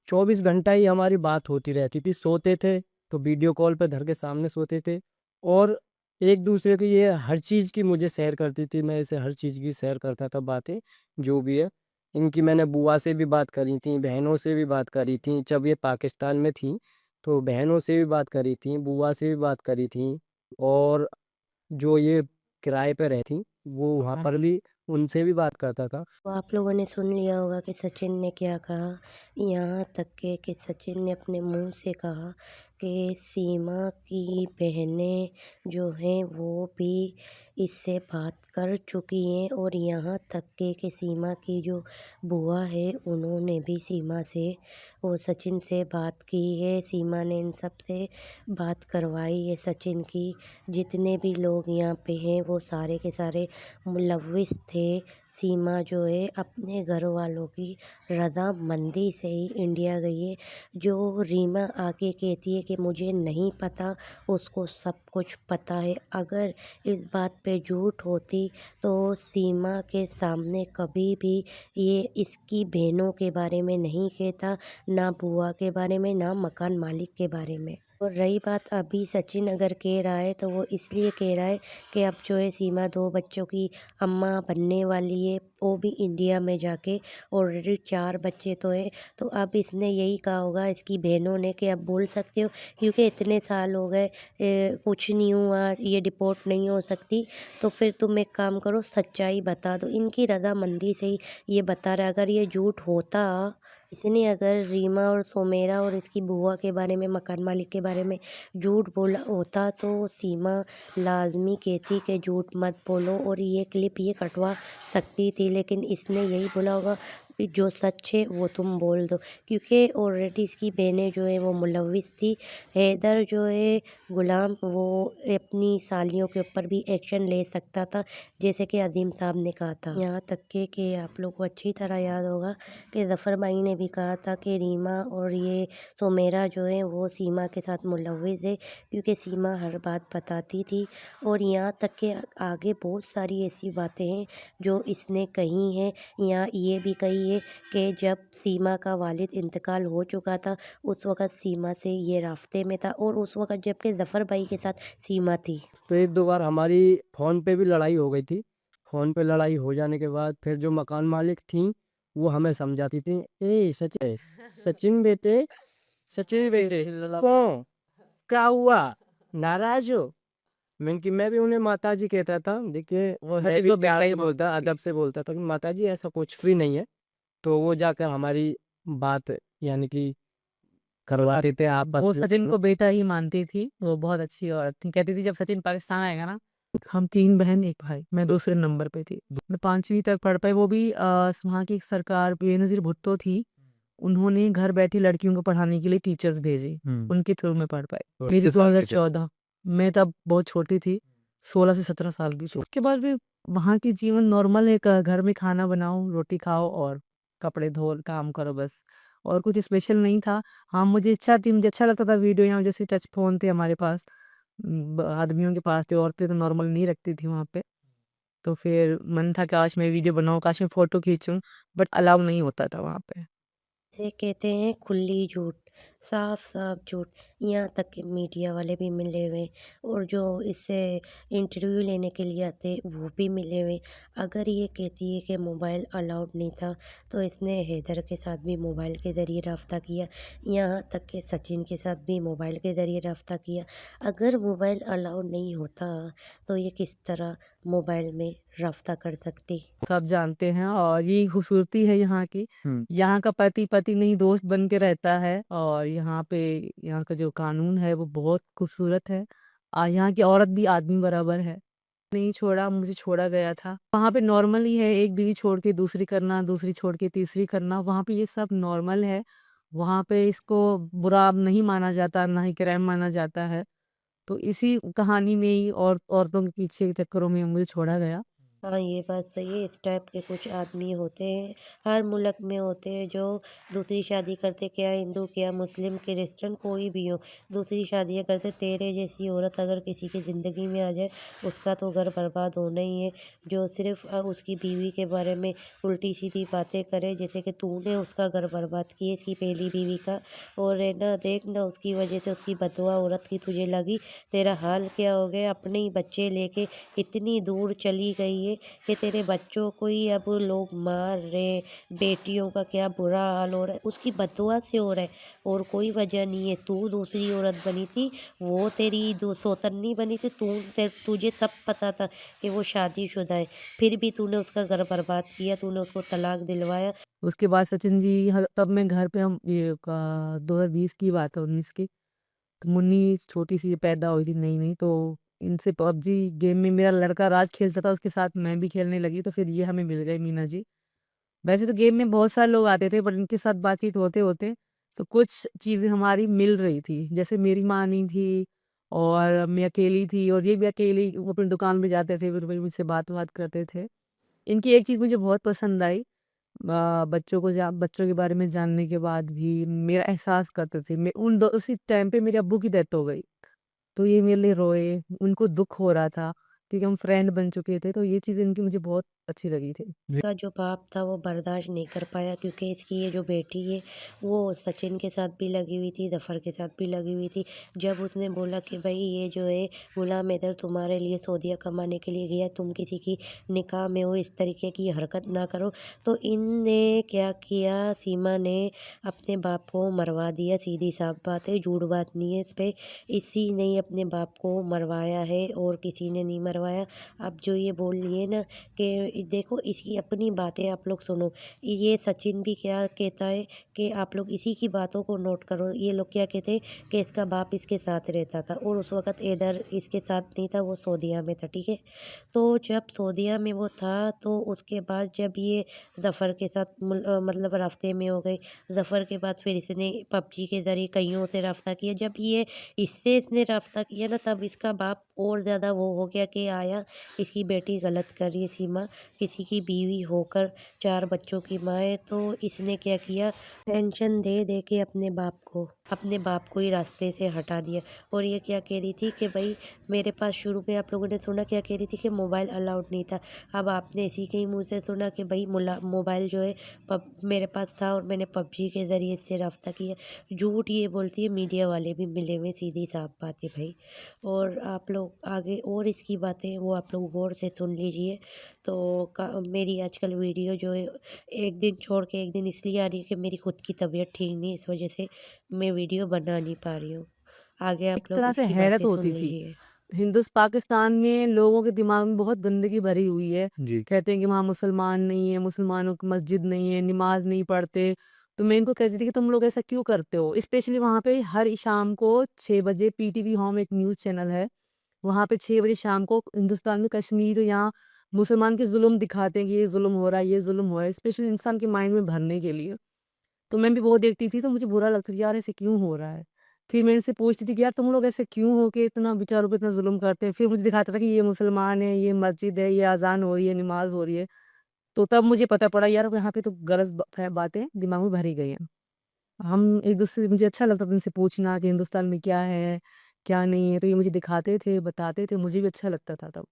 24 घंटा ही हमारी बात होती रहती थी। सोते थे तो वीडियो कॉल पे धर के सामने सोते थे, और एक दूसरे की ये हर चीज़ की मुझे शेयर करती थी, मैं इसे हर चीज़ की शेयर करता था बातें, जो भी है। इनकी मैंने बुआ से भी बात करी थी, बहनों से भी बात करी थी, जब ये पाकिस्तान में थी तो बहनों से भी बात करी थी, बुआ से भी बात करी थी, और जो ये किराए पे रहती वो वहाँ पर भी उनसे भी बात करता था। तो आप लोगों ने सुन लिया होगा कि सचिन ने क्या कहा। यहाँ तक के कि सचिन ने अपने मुंह से कहा कि सीमा की बहनें जो हैं वो भी इससे बात कर चुकी हैं, और यहाँ तक के कि सीमा की जो बुआ है उन्होंने भी सीमा से और सचिन से बात की है। सीमा ने इन सब से बात करवाई है सचिन की। जितने भी लोग यहाँ पे हैं वो सारे के सारे मुलव्विस थे। सीमा जो है अपने घर वालों की रज़ामंदी से ही इंडिया गई है। जो रीमा आके कहती है कि मुझे नहीं पता, उसको सब कुछ पता है। अगर इस बात पे झूठ होती तो सीमा के सामने कभी भी ये इसकी बहनों के बारे में नहीं कहता, ना बुआ के बारे में, ना मकान मालिक के बारे में। और रही बात अभी सचिन अगर कह रहा है तो वो इसलिए कह रहा है कि अब जो है सीमा 2 बच्चों की अम्मा बनने वाली है, वो भी इंडिया में जाके। ऑलरेडी 4 बच्चे तो हैं, तो अब इसने यही कहा होगा इसकी बहनों ने कि अब बोल सकते हो क्योंकि इतने साल हो गए, कुछ नहीं हुआ, ये डिपोर्ट नहीं हो सकती, तो फिर तुम एक काम करो सच्चाई बता दो। इनकी रज़ामंदी से ही ये बता रहा है। अगर ये झूठ होता, इसने अगर रीमा और सुमेरा और इसकी बुआ के बारे में, मकान मालिक के बारे में झूठ बोला होता तो सीमा लाज़मी कहती कि झूठ मत बोलो और ये क्लिप ये कटवा सकती थी, लेकिन इसने यही बोला होगा कि जो सच है वो तुम बोल दो, क्योंकि ऑलरेडी इसकी बहनें जो है वो मुलव्विस थी। हैदर जो है गुलाम, वो अपनी सालियों के ऊपर भी एक्शन ले सकता था, जैसे कि अजीम साहब ने कहा था। यहाँ तक के कि आप लोग को अच्छी तरह याद होगा कि ज़फ़र भाई ने भी कहा था कि रीमा और ये सुमेरा जो है वो सीमा के साथ मुलव्विस है, क्योंकि सीमा हर बात बताती थी। और यहाँ तक कि आगे बहुत सारी ऐसी बातें हैं जो इसने कही हैं। यहाँ ये भी कही है कि जब सीमा का वालिद इंतकाल हो चुका था उस वक़्त सीमा से ये राब्ते में था, और उस वक़्त जबकि ज़फ़र भाई के साथ सीमा थी। तो 1-2 बार हमारी फ़ोन पे भी लड़ाई हो गई थी। फ़ोन पे लड़ाई हो जाने के बाद फिर जो मकान मालिक थीं, वो हमें समझाती थीं, "ए सचिन बेटे, सचिन बेटे, क्यों? क्या हुआ? नाराज़ हो?" मैं भी उन्हें माताजी कहता था। देखिए, मैं भी प्यार से बोलता, अदब से बोलता था कि माताजी ऐसा कुछ भी नहीं है। तो वो जाकर हमारी बात यानी कि करवाते थे, आप वो बस सचिन को बेटा ही मानती थी, वो बहुत अच्छी औरत थी। कहती थी जब सचिन पाकिस्तान आएगा ना, हम 3 बहन 1 भाई, मैं दूसरे नंबर पे थी। मैं 5वीं तक पढ़ पाई, वो भी वहाँ की एक सरकार बेनज़ीर भुट्टो थी, उन्होंने घर बैठी लड़कियों को पढ़ाने के लिए टीचर्स भेजी, उनके थ्रू मैं पढ़ पाई। मेरी 2014, मैं तब बहुत छोटी थी, 16 से 17 साल की थी। उसके बाद भी वहाँ की जीवन नॉर्मल है, एक घर में खाना बनाओ, रोटी खाओ और कपड़े धो काम करो बस, और कुछ स्पेशल नहीं था। हाँ, मुझे अच्छा लगता था वीडियो, यहाँ जैसे टच फ़ोन थे हमारे पास, आदमियों के पास थे, औरतें तो नॉर्मल नहीं रखती थी वहाँ पे। तो फिर मन था काश मैं वीडियो बनाऊँ, काश मैं फ़ोटो खींचूँ, बट अलाउ नहीं होता था वहाँ पे। इसे कहते हैं खुली झूठ, साफ-साफ झूठ। यहाँ तक कि मीडिया वाले भी मिले हुए, और जो इससे इंटरव्यू लेने के लिए आते वो भी मिले हुए। अगर ये कहती है कि मोबाइल अलाउड नहीं था, तो इसने हैदर के साथ भी मोबाइल के ज़रिए राब्ता किया, यहाँ तक कि सचिन के साथ भी मोबाइल के ज़रिए राब्ता किया। अगर मोबाइल अलाउड नहीं होता तो ये किस तरह मोबाइल में राब्ता कर सकती? सब जानते हैं और यही खूबसूरती है यहाँ की। यहाँ का पति नहीं दोस्त बन के रहता है, और यहाँ पे यहाँ का जो कानून है वो बहुत खूबसूरत है। यहाँ की औरत भी आदमी बराबर है। नहीं छोड़ा, मुझे छोड़ा गया था। वहाँ पे नॉर्मल ही है, एक बीवी छोड़ के दूसरी करना, दूसरी छोड़ के तीसरी करना, वहाँ पे ये सब नॉर्मल है। वहाँ पे इसको बुरा नहीं माना जाता, ना ही क्राइम माना जाता है। तो इसी कहानी में ही और औरतों के पीछे के चक्करों में मुझे छोड़ा गया। हाँ, ये बात सही है। इस टाइप के कुछ आदमी होते हैं, हर मुल्क में होते हैं जो दूसरी शादी करते, क्या हिंदू, क्या मुस्लिम, क्रिश्चियन, कोई भी हो, दूसरी शादियाँ करते। तेरे जैसी औरत अगर किसी की ज़िंदगी में आ जाए, उसका तो घर बर्बाद होना ही है। जो सिर्फ़ उसकी बीवी के बारे में उल्टी-सीधी बातें करे, जैसे कि तूने उसका घर बर्बाद किया, इसकी पहली बीवी का। और है ना, देख ना, उसकी वजह से उसकी बददुआ औरत की तुझे लगी, तेरा हाल क्या हो गया। अपने ही बच्चे लेके इतनी दूर चली गई है कि तेरे बच्चों को ही अब लोग मार रहे हैं, बेटियों का क्या बुरा हाल हो रहा है, उसकी बददुआ से हो रहा है और कोई वजह नहीं है। तू दूसरी औरत बनी थी, वो तेरी सौतन्नी बनी थी, तुझे सब पता था कि वो शादीशुदा है, फिर भी तूने उसका घर बर्बाद किया, तूने उसको तलाक दिलवाया। उसके बाद सचिन जी तब मैं घर पे हम ये 2020 की बात है 19 की। तो मुन्नी छोटी सी पैदा हुई थी नई नई, तो इनसे पबजी गेम में मेरा लड़का राज खेलता था, उसके साथ मैं भी खेलने लगी, तो फिर ये हमें मिल गए मीना जी। वैसे तो गेम में बहुत सारे लोग आते थे, पर इनके साथ बातचीत होते होते तो कुछ चीज़ें हमारी मिल रही थी। जैसे मेरी माँ नहीं थी और मैं अकेली थी, और ये भी अकेली वो अपनी दुकान में जाते थे, फिर मुझसे बात बात करते थे। इनकी एक चीज़ मुझे बहुत पसंद आई, बच्चों के बारे में जानने के बाद भी मेरा एहसास करते थे। मैं उसी टाइम पे मेरे अब्बू की डेथ हो गई, तो ये मेरे लिए रोए, उनको दुःख हो रहा था क्योंकि हम फ्रेंड बन चुके थे, तो ये चीज़ इनकी मुझे बहुत अच्छी लगी थी। जी। इसका जो बाप था वो बर्दाश्त नहीं कर पाया, क्योंकि इसकी ये जो बेटी है वो सचिन के साथ भी लगी हुई थी, ज़फ़र के साथ भी लगी हुई थी। जब उसने बोला कि भाई ये जो है गुलाम हैदर तुम्हारे लिए सऊदीया कमाने के लिए गया, तुम किसी की निकाह में हो, इस तरीके की हरकत ना करो, तो इनने क्या किया, सीमा ने अपने बाप को मरवा दिया। सीधी साफ बात है, झूठ बात नहीं है इस पे। इसी ने ही अपने बाप को मरवाया है और किसी ने नहीं मरवाया। अब जो ये बोल रही है ना कि देखो, इसकी अपनी बातें आप लोग सुनो। ये सचिन भी क्या कहता है कि आप लोग इसी की बातों को नोट करो। ये लोग क्या कहते हैं कि इसका बाप इसके साथ रहता था और उस वक़्त इधर इसके साथ नहीं था, वो सऊदीया में था, ठीक है। तो जब सऊदीया में वो था, तो उसके बाद जब ये ज़फ़र के साथ मतलब राफ़्ते में हो गई। ज़फ़र के बाद फिर इसने पबजी के ज़रिए कइयों से राब्ता किया। जब ये इससे इसने राब्ता किया ना, तब इसका बाप और ज़्यादा वो हो गया कि आया, इसकी बेटी गलत कर रही है सीमा, किसी की बीवी होकर 4 बच्चों की माँ है। तो इसने क्या किया, टेंशन दे दे के अपने बाप को ही रास्ते से हटा दिया। और ये क्या कह रही थी कि भाई मेरे पास, शुरू में आप लोगों ने सुना क्या कह रही थी कि मोबाइल अलाउड नहीं था। अब आपने इसी के ही मुँह से सुना कि भाई मोबाइल जो है मेरे पास था और मैंने पबजी के ज़रिए इससे राब्ता किया। झूठ ये बोलती है, मीडिया वाले भी मिले हुए, सीधी साफ बात है भाई। और आप लोग आगे और इसकी बातें वो आप लोग गौर से सुन लीजिए। तो मेरी आजकल वीडियो जो है एक दिन छोड़ के एक दिन इसलिए आ रही है कि मेरी खुद की तबीयत ठीक नहीं है, इस वजह से मैं वीडियो बना नहीं पा रही हूँ। आगे एक आप लोग तरह से इसकी हैरत बातें सुन होती थी। लीजिए। पाकिस्तान में लोगों के दिमाग में बहुत गंदगी भरी हुई है। जी। कहते हैं कि वहाँ मुसलमान नहीं है, मुसलमानों की मस्जिद नहीं है, नमाज़ नहीं पढ़ते। तो मैं इनको कहती थी कि तुम लोग ऐसा क्यों करते हो? स्पेशली वहाँ पे हर शाम को 6 बजे पीटीवी होम एक न्यूज़ चैनल है। वहाँ पे 6 बजे शाम को हिंदुस्तान में कश्मीर या मुसलमान के ज़ुल्म दिखाते हैं कि ये ज़ुल्म हो रहा है, ये ज़ुल्म हो रहा है, स्पेशली इंसान के माइंड में भरने के लिए। तो मैं भी वो देखती थी, तो मुझे बुरा लगता था कि यार ऐसे क्यों हो रहा है? फिर मैं इनसे पूछती थी कि यार तुम लोग ऐसे क्यों हो के इतना बेचारों पे इतना ज़ुल्म करते हैं? फिर मुझे दिखाता था कि ये मुसलमान है, ये मस्जिद है, ये अज़ान हो रही है, नमाज़ हो रही है। तो तब मुझे पता पड़ा यार यहाँ पे तो गलत बातें दिमाग में भरी गई हैं। हम एक-दूसरे मुझे अच्छा लगता था इनसे पूछना कि हिंदुस्तान में क्या है, क्या नहीं है? तो ये मुझे दिखाते थे, बताते थे, मुझे भी अच्छा लगता था तब।